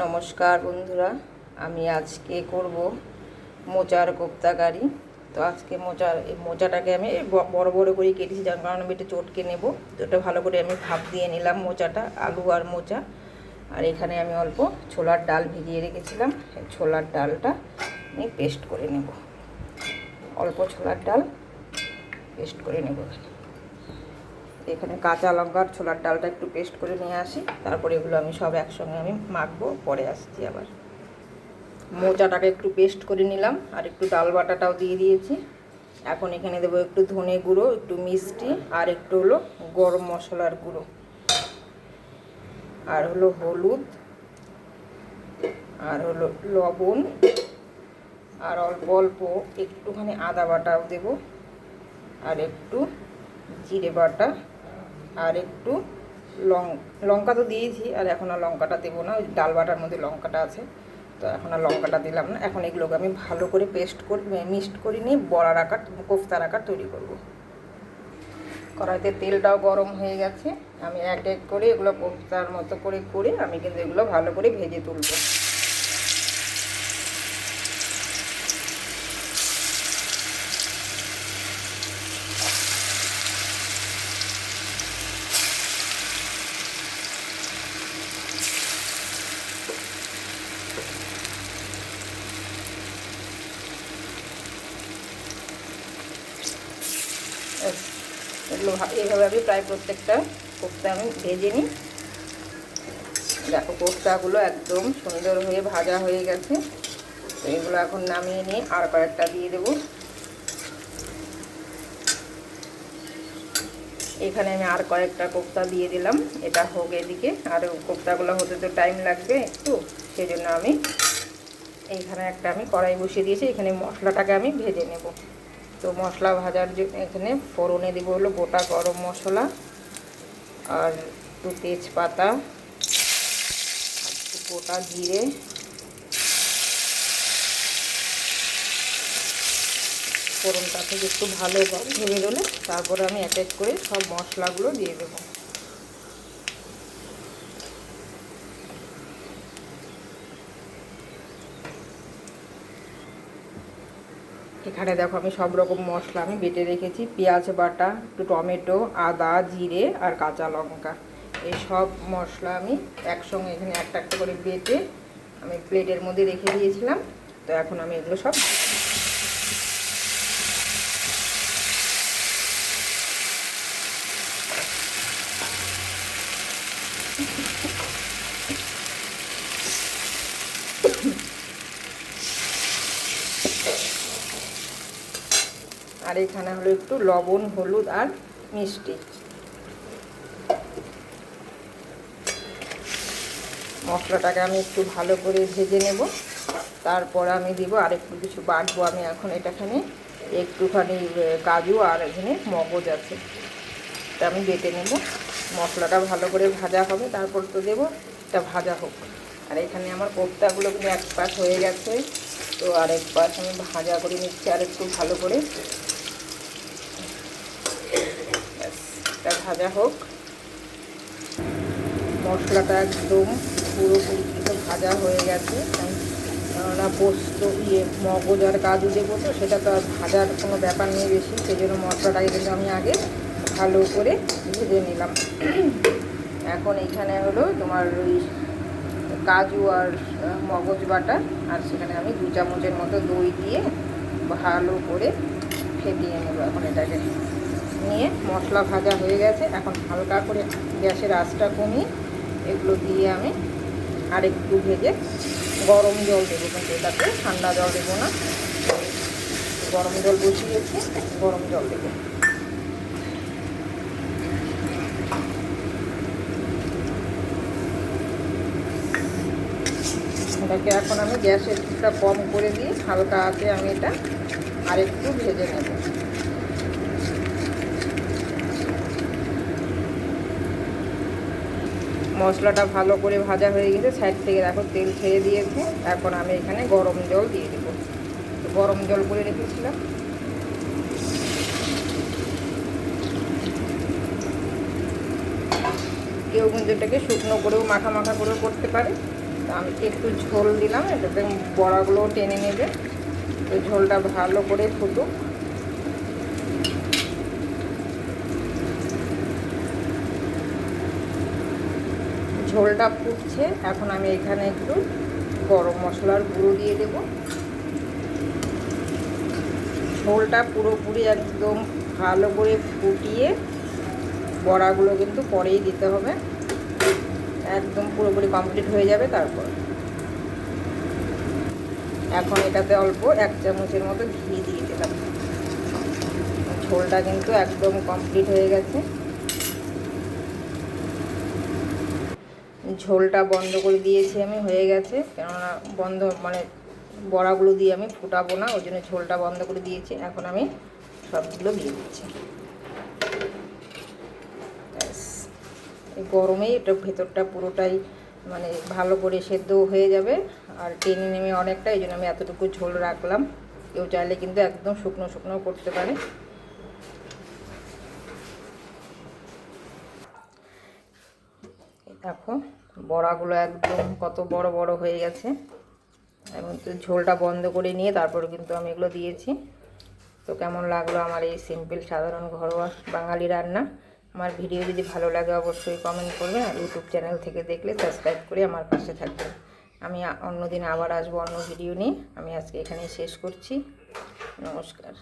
নমস্কার বন্ধুরা, আমি আজকে করব মোচার কোপ্তা কারি। তো আজকে মোচাটাকে আমি বড় বড় করে কেটেছি, যার কারণে আমি এটা চটকে নেব। তো এটা ভালো করে আমি ভাপ দিয়ে নিলাম মোচাটা, আলু আর মোচা। আর এখানে আমি অল্প ছোলার ডাল ভিজিয়ে রেখেছিলাম, ছোলার ডালটা আমি পেস্ট করে নেব। অল্প ছোলার ডাল পেস্ট করে নেব। এখানে কাঁচা লঙ্কার ছোলার ডালটা একটু পেস্ট করে নিয়ে আসি, তারপরে এগুলো আমি সব একসঙ্গে আমি মাখবো, পরে আসছি আবার। মোচাটাকে একটু পেস্ট করে নিলাম, আর একটু ডাল বাটাটাও দিয়ে দিয়েছি। এখন এখানে দেবো একটু ধনে গুঁড়ো, একটু মিষ্টি, আর একটু হলো গরম মশলার গুঁড়ো, আর হলো হলুদ, আর হলো লবণ, আর অল্প অল্প একটুখানি আদা বাটাও দেব, আর একটু জিরে বাটা, আর একটু লঙ্কা তো দিয়েছি, আর এখন আর লঙ্কাটা দেবো না, ওই ডাল বাটার মধ্যে লঙ্কাটা আছে, তো এখন আর লঙ্কাটা দিলাম না। এখন এগুলোকে আমি ভালো করে পেস্ট করে মিক্সড করে নিয়ে বড়ার আকার, কোফতার আকার তৈরি করব। কড়াইতে তেলটাও গরম হয়ে গেছে, আমি এক এক করে এগুলো কোফতার মতো করে আমি কিন্তু এগুলো ভালো করে ভেজে তুলবো। এগুলো এইভাবে আমি প্রায় প্রত্যেকটা কোফতা আমি ভেজে নিই। দেখো কোফতাগুলো একদম সুন্দর হয়ে ভাজা হয়ে গেছে। তো এগুলো এখন নামিয়ে নিয়ে আর কয়েকটা দিয়ে দেবো। এখানে আমি আর কয়েকটা কোফতা দিয়ে দিলাম, এটা হোক এদিকে। আর কোফতাগুলো হতে তো টাইম লাগবে একটু, সেই জন্য আমি এইখানে একটা আমি কড়াই বসিয়ে দিয়েছি। এখানে মশলাটাকে আমি ভেজে নেব। তো মশলা ভাজার জন্য এখানে ফোড়নে দেবো হলো গোটা গরম মশলা, আর একটু তেজপাতা, একটু গোটা জিরে, ফোড়নটা থেকে একটু ভালো গন্ধ বেরোলে তারপরে আমি এক এক করে সব মশলাগুলো দিয়ে দেবো। এখানে দেখো আমি সব রকম মশলা আমি বেটে রেখেছি, পেঁয়াজ বাটা, একটু টমেটো, আদা, জিরে আর কাঁচা লঙ্কা। এই সব মশলা আমি একসঙ্গে এখানে একটা একটা করে বেটে আমি প্লেটের মধ্যে রেখে দিয়েছিলাম। তো এখন আমি এগুলো সব আর এখানে হলো একটু লবণ, হলুদ আর মিষ্টি। মশলাটাকে আমি একটু ভালো করে ভেজে নেব, তারপর আমি দিব আর একটু কিছু বাটবো আমি এখন। এটাখানে একটুখানি কাজু আর এখানে মগজ আছে, এটা আমি বেটে নেব। মশলাটা ভালো করে ভাজা হবে, তারপর তো দেবো, এটা ভাজা হোক। আর এখানে আমার কোফতাগুলো কিন্তু এক পাশ হয়ে গেছে, তো আরেক পাশ আমি ভাজা করে নিচ্ছি আর একটু ভালো করে। এটা ভাজা হোক। মশলাটা একদম পুরোপুরি ভাজা হয়ে গেছে, কেননা পোস্ত মগজ আর কাজু দেবো, তো সেটা তো আর ভাজার কোনো ব্যাপার নেই বেশি, সেই জন্য মশলাটাকে কিন্তু আমি আগে ভালো করে ভেজে নিলাম। এখন এখানে হলো তোমার ওই কাজু আর মগজ বাটা, আর সেখানে আমি 2 চামচের মতো দই দিয়ে ভালো করে ফেটিয়ে নেব। এখন এটাকে নিয়ে মশলা ভাজা হয়ে গেছে, এখন হালকা করে গ্যাসের আঁচটা কমিয়ে এগুলো দিয়ে আমি আরেকটু ভেজে গরম জল দেবো, কিন্তু এটাতে ঠান্ডা জল দেবো না। গরম জল বসিয়েছি, গরম জল দেবো। এটাকে এখন আমি গ্যাসের কিছুটা কম করে দিয়ে হালকা আঁচে আমি এটা আরেকটু ভেজে নেব। মশলাটা ভালো করে ভাজা হয়ে গেছে, সাইড থেকে দেখো তেল ছেড়ে দিয়েছে। এখন আমি এখানে গরম জল দিয়ে দেবো। গরম জল করে রেখেছিলাম, কেউ কিন্তু এটাকে শুকনো করেও মাখা মাখা করেও করতে পারে। তো আমি একটু ঝোল দিলাম, এটাতে বড়াগুলোও টেনে নেবে। তো ঝোলটা ভালো করে ফুটুক। ঝোলটা ফুটছে, এখন আমি এখানে একটু গরম মশলার গুঁড়ো দিয়ে দেব। ঝোলটা পুরোপুরি একদম ভালো করে ফুটিয়ে বড়াগুলো কিন্তু পরেই দিতে হবে, একদম পুরোপুরি কমপ্লিট হয়ে যাবে। তারপর এখন এটাতে অল্প 1 চামচের মতো ঘি দিয়ে দিলাম। ঝোলটা কিন্তু একদম কমপ্লিট হয়ে গেছে। ঝোলটা বন্ধ করে দিয়েছি আমি, হয়ে গেছে। কেননা বন্ধ মানে বড়াগুলো দিয়ে আমি ফুটাবো না, ওই জন্য ঝোলটা বন্ধ করে দিয়েছি। এখন আমি সবগুলো দিয়ে দিচ্ছি। এই গরমেই এটা ভেতরটা পুরোটাই মানে ভালো করে সেদ্ধ হয়ে যাবে আর টেনে নেমে অনেকটা, এই জন্য আমি এতটুকু ঝোল রাখলাম। কেউ চাইলে কিন্তু একদম শুকনো শুকনো করতে পারে। দেখো বড়াগুলো একদম কত বড় বড় হয়ে গেছে, এবং তো ঝোলটা বন্ধ করে নিয়ে তারপরে কিন্তু আমি এগুলো দিয়েছি। তো কেমন লাগলো আমার এই সিম্পল সাধারণ ঘরোয়া বাঙালি রান্না? আমার ভিডিও যদি ভালো লাগে অবশ্যই কমেন্ট করবেন, আর ইউটিউব চ্যানেল থেকে দেখলে সাবস্ক্রাইব করে আমার পাশে থাকবেন। আমি অন্যদিন আবার আসবো অন্য ভিডিও নিয়ে। আমি আজকে এখানেই শেষ করছি। নমস্কার।